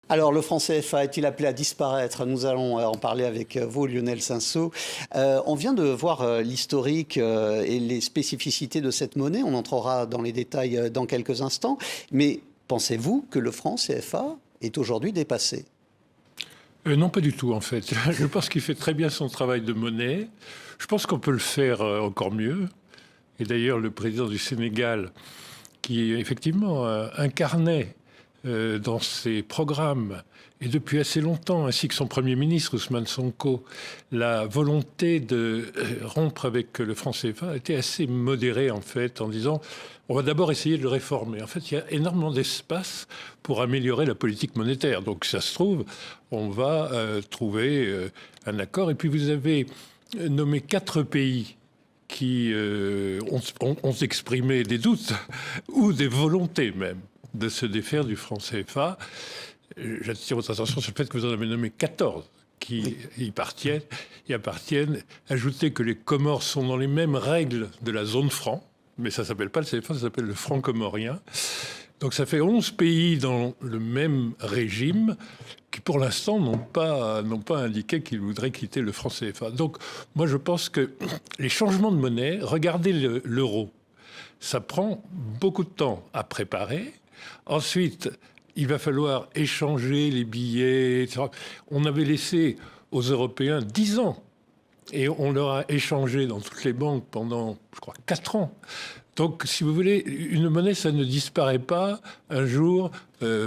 Alors, le franc CFA est-il appelé à disparaître? Nous allons en parler avec vous, Lionel Cinceau. On vient de voir l'historique et les spécificités de cette monnaie. On entrera dans les détails dans quelques instants. Mais pensez-vous que le franc CFA est aujourd'hui dépassé? Non, pas du tout, en fait. Je pense qu'il fait très bien son travail de monnaie. Je pense qu'on peut le faire encore mieux. Et d'ailleurs, le président du Sénégal, qui effectivement incarnait dans ses programmes, et depuis assez longtemps, ainsi que son Premier ministre, Ousmane Sonko, la volonté de rompre avec le franc CFA était assez modérée, en fait, en disant on va d'abord essayer de le réformer. En fait, il y a énormément d'espace pour améliorer la politique monétaire. Donc, ça se trouve, on va trouver un accord. Et puis, vous avez nommé 4 pays qui ont exprimé des doutes ou des volontés même de se défaire du franc CFA. J'attire votre attention sur le fait que vous en avez nommé 14 qui y appartiennent. Ajoutez que les Comores sont dans les mêmes règles de la zone franc, mais ça ne s'appelle pas le CFA, ça s'appelle le franc comorien. Donc ça fait 11 pays dans le même régime qui, pour l'instant, n'ont pas indiqué qu'ils voudraient quitter le franc CFA. Donc moi, je pense que les changements de monnaie, regardez l'euro, ça prend beaucoup de temps à préparer. Ensuite, il va falloir échanger les billets, etc. On avait laissé aux Européens 10 ans et on leur a échangé dans toutes les banques pendant, je crois, 4 ans. Donc, si vous voulez, une monnaie, ça ne disparaît pas un jour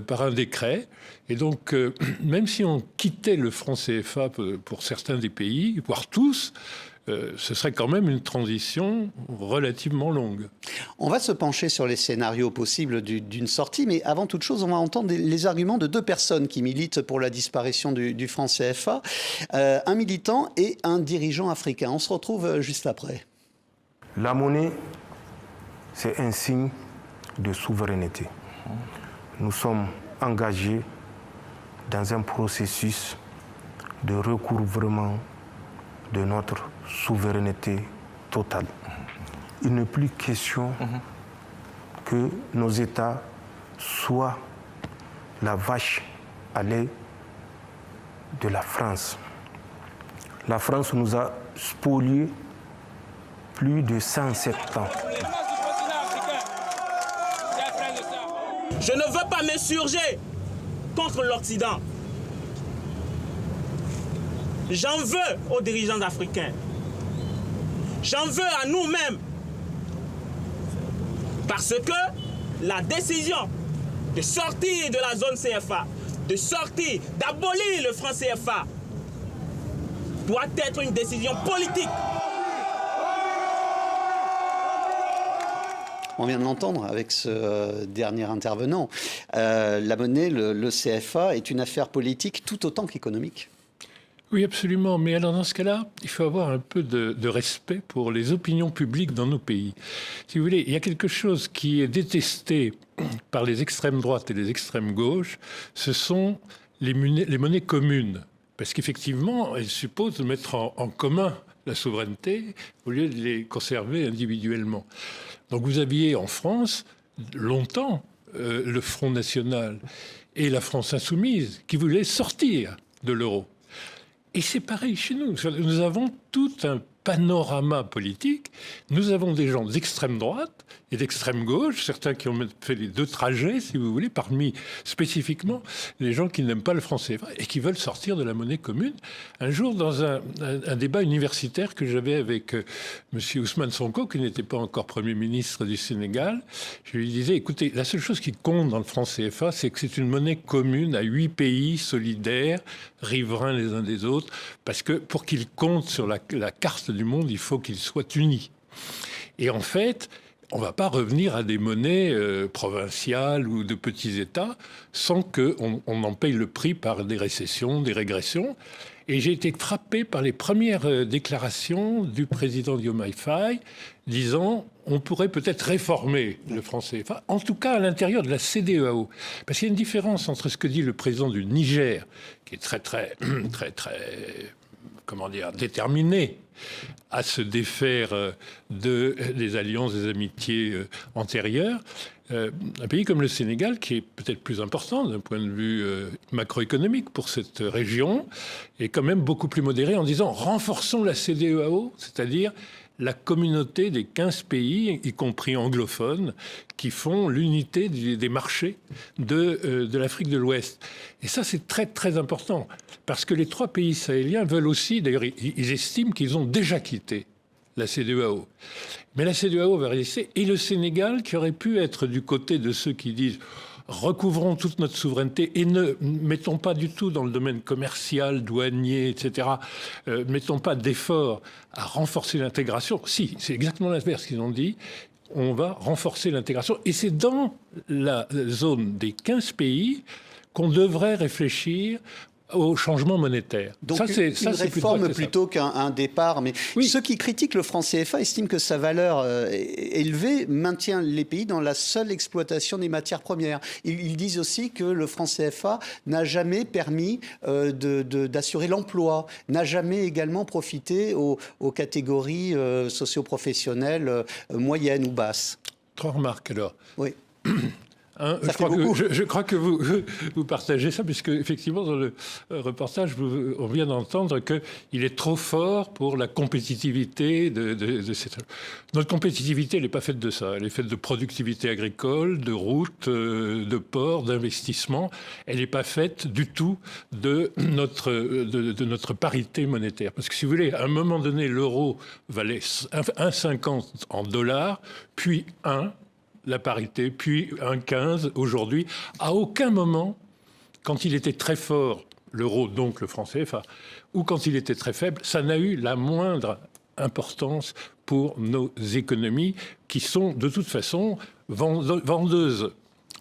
par un décret. Et donc, même si on quittait le franc CFA pour certains des pays, voire tous, ce serait quand même une transition relativement longue. On va se pencher sur les scénarios possibles d'une sortie, mais avant toute chose, on va entendre les arguments de 2 personnes qui militent pour la disparition du franc CFA, un militant et un dirigeant africain. On se retrouve juste après. La monnaie, c'est un signe de souveraineté. Nous sommes engagés dans un processus de recouvrement de notre souveraineté totale. Il n'est plus question que nos États soient la vache à lait de la France. La France nous a spoliés plus de 107 ans. Je ne veux pas m'insurger contre l'Occident. J'en veux aux dirigeants africains. J'en veux à nous-mêmes. Parce que la décision de sortir de la zone CFA, de sortir, d'abolir le franc CFA, doit être une décision politique. On vient de l'entendre avec ce dernier intervenant. La monnaie, le CFA, est une affaire politique tout autant qu'économique. Oui, absolument. Mais alors, dans ce cas-là, il faut avoir un peu de respect pour les opinions publiques dans nos pays. Si vous voulez, il y a quelque chose qui est détesté par les extrêmes droites et les extrêmes gauches, ce sont les monnaies communes. Parce qu'effectivement, elles supposent mettre en commun la souveraineté au lieu de les conserver individuellement. Donc vous aviez en France, longtemps, le Front National et la France Insoumise qui voulaient sortir de l'euro. Et c'est pareil chez nous. Nous avons tout un panorama politique. Nous avons des gens d'extrême droite et d'extrême gauche, certains qui ont fait les 2 trajets, si vous voulez, parmi spécifiquement les gens qui n'aiment pas le franc CFA et qui veulent sortir de la monnaie commune. Un jour, dans un débat universitaire que j'avais avec M. Ousmane Sonko, qui n'était pas encore Premier ministre du Sénégal, je lui disais, écoutez, la seule chose qui compte dans le franc CFA, c'est que c'est une monnaie commune à 8 pays solidaires, riverains les uns des autres, parce que pour qu'il compte sur la carte du monde, il faut qu'il soit uni. Et en fait, on ne va pas revenir à des monnaies provinciales ou de petits États sans qu'on en paye le prix par des récessions, des régressions. Et j'ai été frappé par les premières déclarations du président Diomaye Faye disant on pourrait peut-être réformer le franc CFA, en tout cas à l'intérieur de la CEDEAO. Parce qu'il y a une différence entre ce que dit le président du Niger, qui est très déterminé à se défaire des alliances, des amitiés antérieures. Un pays comme le Sénégal, qui est peut-être plus important d'un point de vue macroéconomique pour cette région, est quand même beaucoup plus modéré en disant renforçons la CEDEAO, c'est-à-dire la communauté des 15 pays, y compris anglophones, qui font l'unité des marchés de l'Afrique de l'Ouest. Et ça, c'est très, très important, parce que les 3 pays sahéliens veulent aussi, d'ailleurs, ils estiment qu'ils ont déjà quitté la CEDEAO. Mais la CEDEAO va résister, et le Sénégal, qui aurait pu être du côté de ceux qui disent recouvrons toute notre souveraineté et ne mettons pas du tout dans le domaine commercial, douanier, etc., mettons pas d'efforts à renforcer l'intégration. Si, c'est exactement l'inverse qu'ils ont dit. On va renforcer l'intégration. Et c'est dans la zone des 15 pays qu'on devrait réfléchir au changement monétaire. Donc une réforme plutôt qu'un départ. Mais oui. Ceux qui critiquent le franc CFA estiment que sa valeur élevée maintient les pays dans la seule exploitation des matières premières. Ils disent aussi que le franc CFA n'a jamais permis d'assurer l'emploi, n'a jamais également profité aux catégories socio-professionnelles moyennes ou basses. 3 remarques alors. Oui. Je crois que vous partagez ça, puisque effectivement dans le reportage, on vient d'entendre qu'il est trop fort pour la compétitivité de cette... Notre compétitivité, elle n'est pas faite de ça. Elle est faite de productivité agricole, de routes, de ports, d'investissements. Elle n'est pas faite du tout de notre parité monétaire. Parce que si vous voulez, à un moment donné, l'euro valait 1,50 en dollars, puis 1, la parité, puis 1,15 aujourd'hui. À aucun moment, quand il était très fort, l'euro, donc le franc CFA, ou quand il était très faible, ça n'a eu la moindre importance pour nos économies qui sont de toute façon vendeuses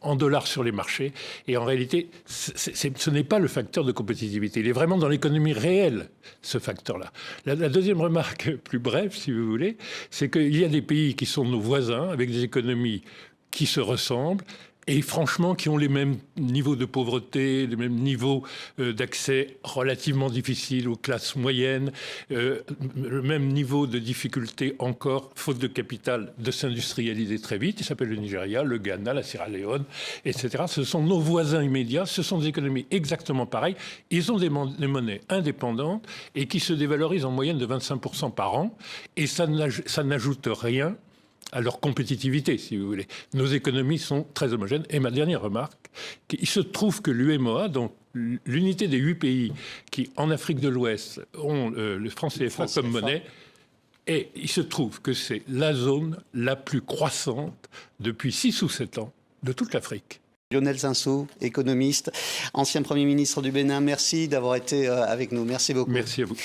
en dollars sur les marchés. Et en réalité, ce n'est pas le facteur de compétitivité. Il est vraiment dans l'économie réelle, ce facteur-là. La deuxième remarque, plus brève, si vous voulez, c'est qu'il y a des pays qui sont nos voisins, avec des économies qui se ressemblent, et franchement qui ont les mêmes niveaux de pauvreté, les mêmes niveaux d'accès relativement difficiles aux classes moyennes, le même niveau de difficulté encore, faute de capital, de s'industrialiser très vite. Il s'appelle le Nigeria, le Ghana, la Sierra Leone, etc. Ce sont nos voisins immédiats, ce sont des économies exactement pareilles. Ils ont des monnaies indépendantes et qui se dévalorisent en moyenne de 25% par an, et ça n'ajoute rien à leur compétitivité, si vous voulez. Nos économies sont très homogènes. Et ma dernière remarque, il se trouve que l'UEMOA, donc l'unité des 8 pays qui, en Afrique de l'Ouest, ont le franc CFA comme monnaie, et il se trouve que c'est la zone la plus croissante depuis 6 ou 7 ans de toute l'Afrique. Lionel Zinsou, économiste, ancien Premier ministre du Bénin, merci d'avoir été avec nous. Merci beaucoup. Merci à vous.